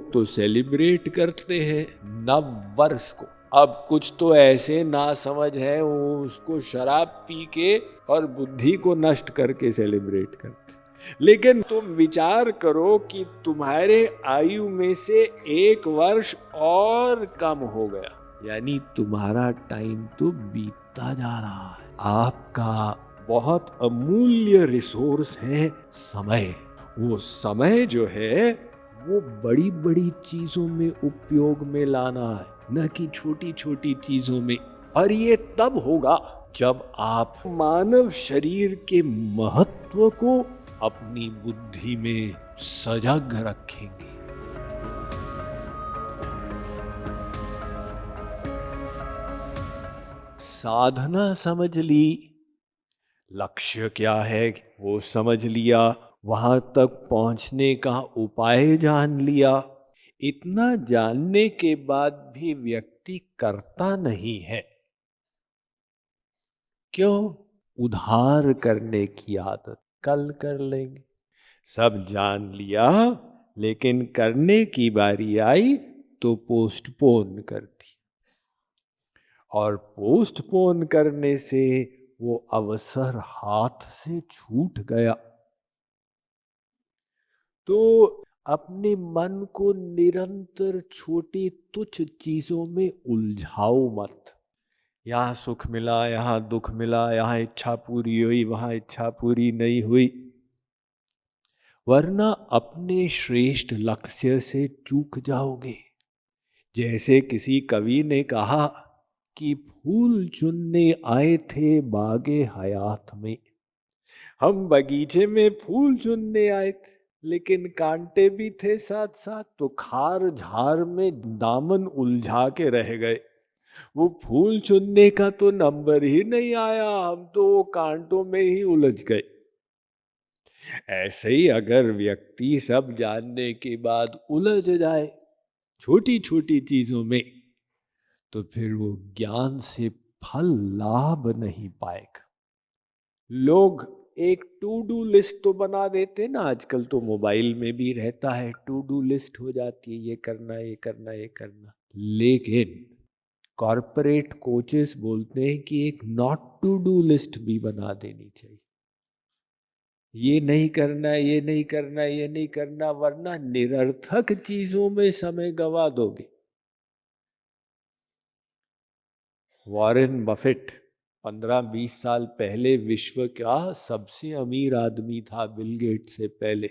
लोग तो सेलिब्रेट करते हैं नव वर्ष को। अब कुछ तो ऐसे ना समझ है, वो उसको शराब पी के और बुद्धि को नष्ट करके सेलिब्रेट करते। लेकिन तुम विचार करो कि तुम्हारे आयु में से 1 वर्ष और कम हो गया, यानी तुम्हारा टाइम तो बीतता जा रहा है। आपका बहुत अमूल्य रिसोर्स है समय। वो समय जो है वो बड़ी बड़ी चीजों में उपयोग में लाना है, न कि छोटी छोटी चीजों में। और ये तब होगा जब आप मानव शरीर के महत्व को अपनी बुद्धि में सजग रखेंगे। साधना समझ ली, लक्ष्य क्या है वो समझ लिया, वहां तक पहुंचने का उपाय जान लिया। इतना जानने के बाद भी व्यक्ति करता नहीं है। क्यों? उधार करने की आदत। कल कर लेंगे। सब जान लिया, लेकिन करने की बारी आई तो पोस्टपोन कर दी, और पोस्टपोन करने से वो अवसर हाथ से छूट गया। तो अपने मन को निरंतर छोटी तुच्छ चीजों में उलझाओ मत। यहाँ सुख मिला, यहाँ दुख मिला, यहाँ इच्छा पूरी हुई, वहां इच्छा पूरी नहीं हुई, वरना अपने श्रेष्ठ लक्ष्य से चूक जाओगे। जैसे किसी कवि ने कहा कि फूल चुनने आए थे बागे हयात में। हम बगीचे में फूल चुनने आए थे, लेकिन कांटे भी थे साथ साथ, तो खार झार में दामन उलझा के रह गए। वो फूल चुनने का तो नंबर ही नहीं आया, हम तो वो कांटों में ही उलझ गए। ऐसे ही अगर व्यक्ति सब जानने के बाद उलझ जाए छोटी छोटी चीजों में, तो फिर वो ज्ञान से फल लाभ नहीं पाएगा। लोग एक टू डू लिस्ट तो बना देते ना, आजकल तो मोबाइल में भी रहता है, टू डू लिस्ट हो जाती है, ये करना ये करना ये करना। लेकिन कॉरपोरेट कोचेस बोलते हैं कि एक नॉट टू डू लिस्ट भी बना देनी चाहिए। ये नहीं करना, ये नहीं करना, ये नहीं करना, वरना निरर्थक चीजों में समय गवा दोगे। वॉरेन बफेट 15-20 साल पहले विश्व का सबसे अमीर आदमी था, बिल गेट से पहले।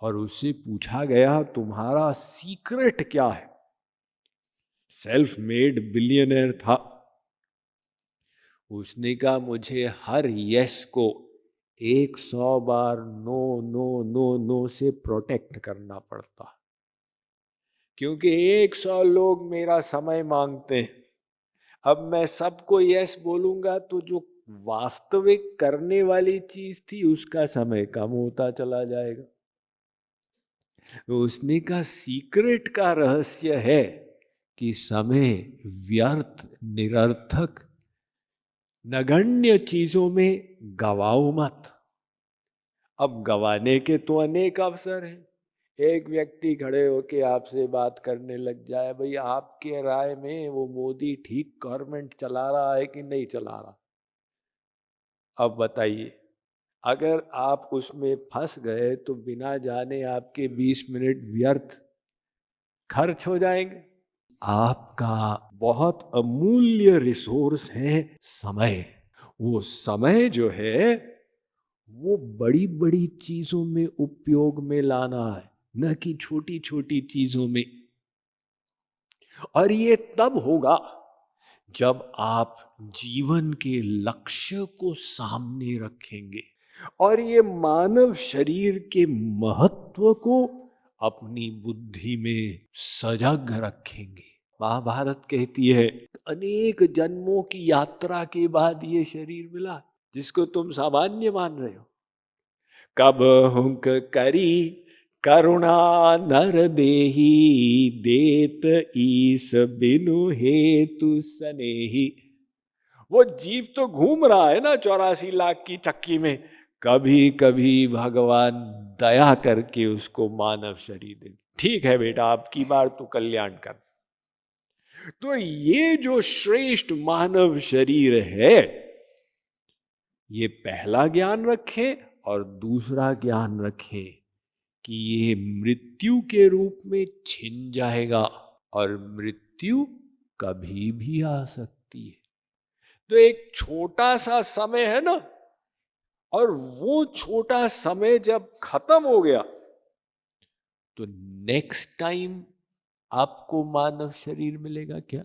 और उससे पूछा गया तुम्हारा सीक्रेट क्या है? सेल्फ मेड बिलियनर था। उसने कहा मुझे हर यस को 100 बार नो नो नो नो से प्रोटेक्ट करना पड़ता, क्योंकि 100 लोग मेरा समय मांगते हैं। अब मैं सबको यस बोलूंगा तो जो वास्तविक करने वाली चीज थी उसका समय कम होता चला जाएगा। तो उसने कहा सीक्रेट का रहस्य है कि समय व्यर्थ निरर्थक नगण्य चीजों में गवाओ मत। अब गवाने के तो अनेक अवसर हैं। एक व्यक्ति खड़े होके आपसे बात करने लग जाए, भाई आपके राय में वो मोदी ठीक गवर्नमेंट चला रहा है कि नहीं चला रहा? अब बताइए, अगर आप उसमें फंस गए तो बिना जाने आपके 20 मिनट व्यर्थ खर्च हो जाएंगे। आपका बहुत अमूल्य रिसोर्स है समय। वो समय जो है वो बड़ी बड़ी चीजों में उपयोग में लाना है, न कि छोटी छोटी चीजों में। और ये तब होगा जब आप जीवन के लक्ष्य को सामने रखेंगे और ये मानव शरीर के महत्व को अपनी बुद्धि में सजग रखेंगे। महाभारत कहती है अनेक जन्मों की यात्रा के बाद ये शरीर मिला, जिसको तुम सामान्य मान रहे हो। कब हुंक करी करुणा नर देही, देत ईस बिनु हेतु सनेही। वो जीव तो घूम रहा है ना 84 लाख की चक्की में, कभी कभी भगवान दया करके उसको मानव शरीर दे, ठीक है बेटा आपकी बार तो कल्याण कर। तो ये जो श्रेष्ठ मानव शरीर है, ये पहला ज्ञान रखें और दूसरा ज्ञान रखें कि ये मृत्यु के रूप में छिन जाएगा और मृत्यु कभी भी आ सकती है। तो एक छोटा सा समय है ना, और वो छोटा समय जब खत्म हो गया तो नेक्स्ट टाइम आपको मानव शरीर मिलेगा क्या?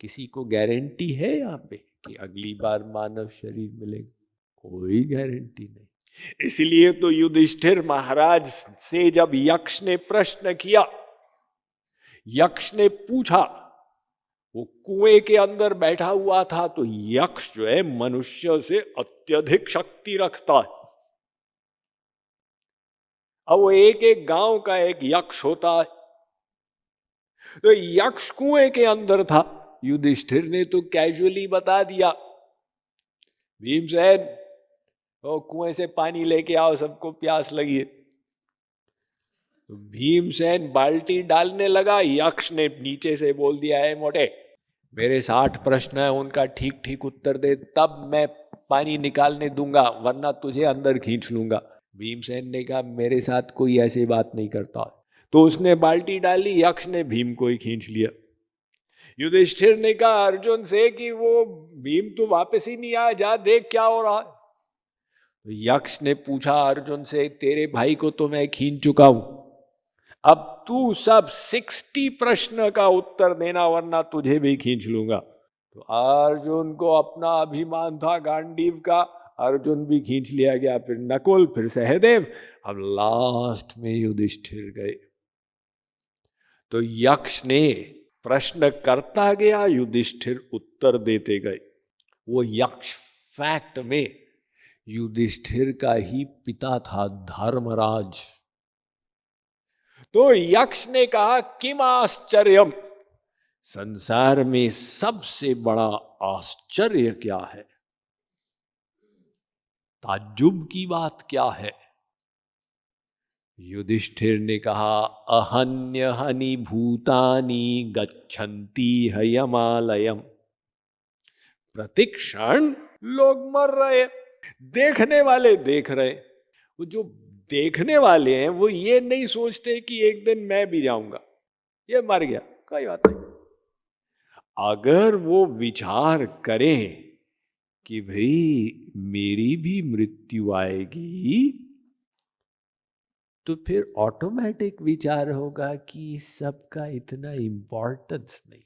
किसी को गारंटी है यहाँ पे कि अगली बार मानव शरीर मिलेगा? कोई गारंटी नहीं। इसलिए तो युधिष्ठिर महाराज से जब यक्ष ने प्रश्न किया, यक्ष ने पूछा, वो कुएं के अंदर बैठा हुआ था, तो यक्ष जो है मनुष्य से अत्यधिक शक्ति रखता है। अब वो एक एक गांव का एक यक्ष होता है, तो यक्ष कुएं के अंदर था। युधिष्ठिर ने तो कैजुअली बता दिया, भीमसेन वो कुएं से पानी लेके आओ, सबको प्यास लगी है। तो भीमसेन बाल्टी डालने लगा, यक्ष ने नीचे से बोल दिया है, मोटे मेरे 60 प्रश्न है, उनका ठीक ठीक उत्तर दे तब मैं पानी निकालने दूंगा, वरना तुझे अंदर खींच लूंगा। भीमसेन ने कहा मेरे साथ कोई ऐसी बात नहीं करता। तो उसने बाल्टी डाली, यक्ष ने भीम को ही खींच लिया। युधिष्ठिर ने कहा अर्जुन से कि वो भीम तो वापस ही नहीं आया, जा देख क्या हो रहा है। तो यक्ष ने पूछा अर्जुन से, तेरे भाई को तो मैं खींच चुका हूं, अब तू सब 60 प्रश्न का उत्तर देना, वरना तुझे भी खींच लूंगा। तो अर्जुन को अपना अभिमान था गांडीव का, अर्जुन भी खींच लिया गया, फिर नकुल, फिर सहदेव, अब लास्ट में युधिष्ठिर गए। तो यक्ष ने प्रश्न करता गया, युधिष्ठिर उत्तर देते गए। वो यक्ष फैक्ट में युधिष्ठिर का ही पिता था, धर्मराज। तो यक्ष ने कहा किम आश्चर्यम, संसार में सबसे बड़ा आश्चर्य क्या है, ताज्जुब की बात क्या है? युधिष्ठिर ने कहा अहन्य हनि भूतानि गच्छन्ति हयमालयम, प्रतिक्षण लोग मर रहे, देखने वाले देख रहे। वो जो देखने वाले हैं वो ये नहीं सोचते कि एक दिन मैं भी जाऊंगा, ये मर गया कोई बात नहीं। अगर वो विचार करें कि भाई मेरी भी मृत्यु आएगी, तो फिर ऑटोमेटिक विचार होगा कि सबका इतना इंपॉर्टेंस नहीं।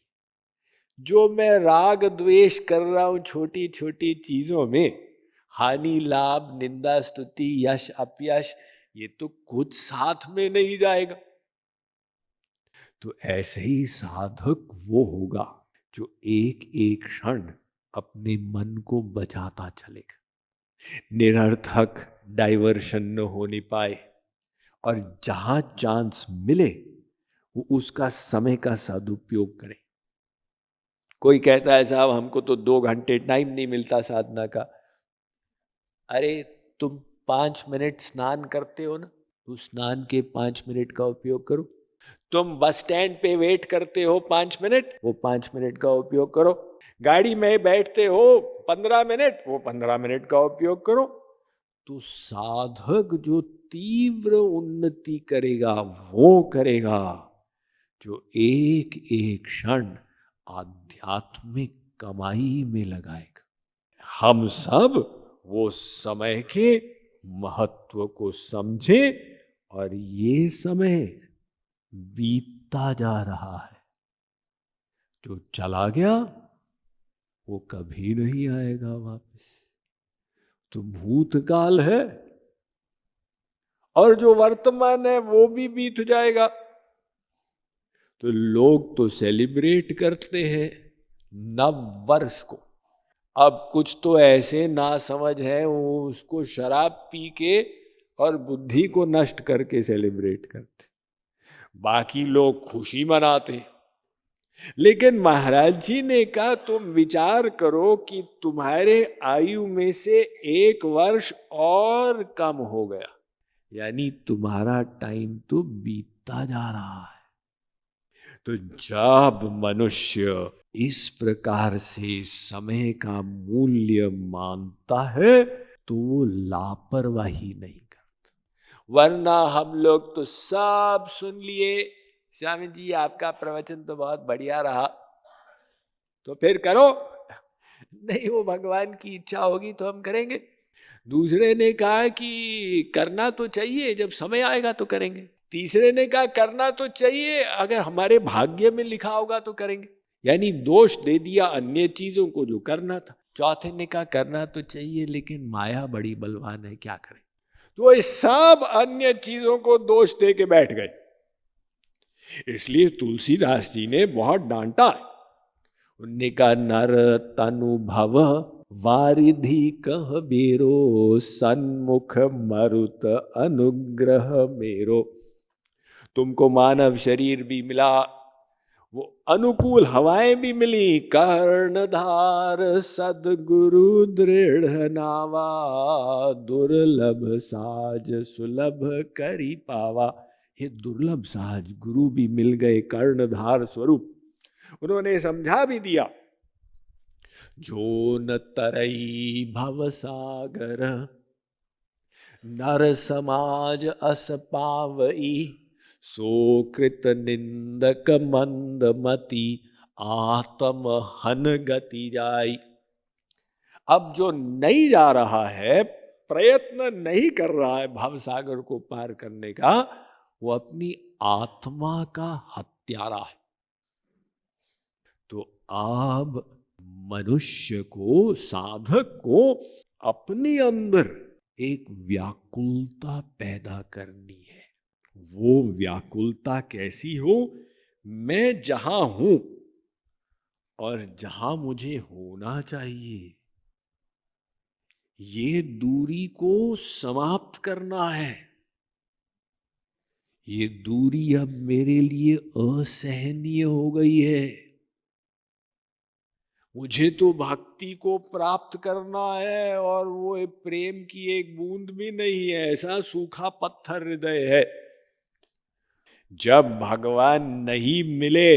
जो मैं राग द्वेष कर रहा हूं छोटी छोटी चीजों में, हानि लाभ निंदा स्तुति यश अपयश, ये तो कुछ साथ में नहीं जाएगा। तो ऐसे ही साधक वो होगा जो एक एक क्षण अपने मन को बचाता चलेगा, निरर्थक डाइवर्शन न होने पाए, और जहां चांस मिले वो उसका समय का सदुपयोग करे। कोई कहता है साहब हमको तो 2 घंटे टाइम नहीं मिलता साधना का। अरे तुम 5 मिनट स्नान करते हो ना, उस स्नान के 5 मिनट का उपयोग करो। तुम बस स्टैंड पे वेट करते हो 5 मिनट, वो 5 मिनट का उपयोग करो। गाड़ी में बैठते हो 15 मिनट, वो 15 मिनट का उपयोग करो। तो साधक जो तीव्र उन्नति करेगा वो करेगा जो एक एक क्षण आध्यात्मिक कमाई में लगाएगा। हम सब वो समय के महत्व को समझे, और ये समय बीतता जा रहा है, जो चला गया वो कभी नहीं आएगा वापस। तो भूतकाल है और जो वर्तमान है वो भी बीत जाएगा। तो लोग तो सेलिब्रेट करते हैं नव वर्ष को। अब कुछ तो ऐसे ना समझ है, वो उसको शराब पी के और बुद्धि को नष्ट करके सेलिब्रेट करते। बाकी लोग खुशी मनाते। लेकिन महाराज जी ने कहा तुम विचार करो कि तुम्हारे आयु में से 1 वर्ष और कम हो गया, यानी तुम्हारा टाइम तो बीतता जा रहा है। तो जब मनुष्य इस प्रकार से समय का मूल्य मानता है तो वो लापरवाही नहीं करता। वरना हम लोग तो सब सुन लिए, स्वामी जी आपका प्रवचन तो बहुत बढ़िया रहा, तो फिर करो। नहीं, वो भगवान की इच्छा होगी तो हम करेंगे। दूसरे ने कहा कि करना तो चाहिए, जब समय आएगा तो करेंगे। तीसरे ने कहा करना तो चाहिए, अगर हमारे भाग्य में लिखा होगा तो करेंगे, यानी दोष दे दिया अन्य चीजों को जो करना था। चौथे ने कहा करना तो चाहिए लेकिन माया बड़ी बलवान है, क्या करें। तो ये सब अन्य चीजों को दोष दे के बैठ गए। इसलिए तुलसीदास जी ने बहुत डांटा। उनने कहा नर तनु भव वारिधि कह बेरो, सन्मुख मरुत अनुग्रह मेरो। तुमको मानव शरीर भी मिला, वो अनुकूल हवाएं भी मिली, कर्णधार सदगुरु दृढ़ नावा, दुर्लभ साज सुलभ करी पावा। ये दुर्लभ साज गुरु भी मिल गए, कर्णधार स्वरूप। उन्होंने समझा भी दिया, जो न तरई भव सागर, नर समाज अस पावई, सो कृत निंदक मंद मति, आत्म हन गति जाई। अब जो नहीं जा रहा है, प्रयत्न नहीं कर रहा है भव सागर को पार करने का, वो अपनी आत्मा का हत्यारा है। तो अब मनुष्य को, साधक को अपने अंदर एक व्याकुलता पैदा करनी है। वो व्याकुलता कैसी हो? मैं जहां हूं और जहां मुझे होना चाहिए, ये दूरी को समाप्त करना है। ये दूरी अब मेरे लिए असहनीय हो गई है। मुझे तो भक्ति को प्राप्त करना है और वो प्रेम की एक बूंद भी नहीं है, ऐसा सूखा पत्थर हृदय है। जब भगवान नहीं मिले,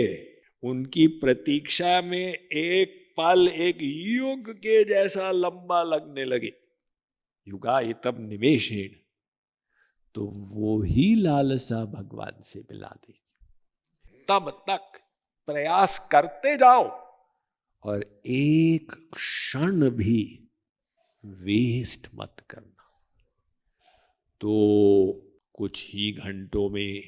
उनकी प्रतीक्षा में एक पल एक युग के जैसा लंबा लगने लगे, युगायतम निमेषेण, तो वो ही लालसा भगवान से मिला देगी। तब तक प्रयास करते जाओ और एक क्षण भी वेस्ट मत करना। तो कुछ ही घंटों में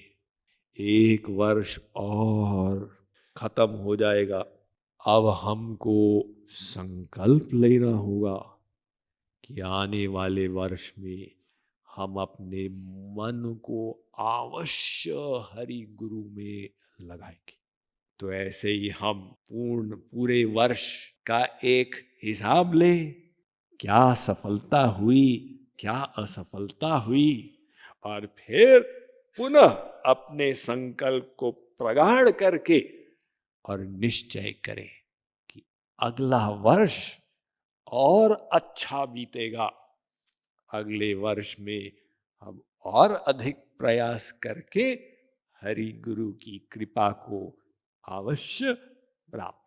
1 वर्ष और खत्म हो जाएगा। अब हमको संकल्प लेना होगा कि आने वाले वर्ष में हम अपने मन को अवश्य हरि गुरु में लगाएंगे। तो ऐसे ही हम पूरे वर्ष का एक हिसाब लें, क्या सफलता हुई, क्या असफलता हुई, और फिर पुनः अपने संकल्प को प्रगाढ़ करके और निश्चय करें कि अगला वर्ष और अच्छा बीतेगा। अगले वर्ष में हम और अधिक प्रयास करके हरि गुरु की कृपा को अवश्य प्राप्त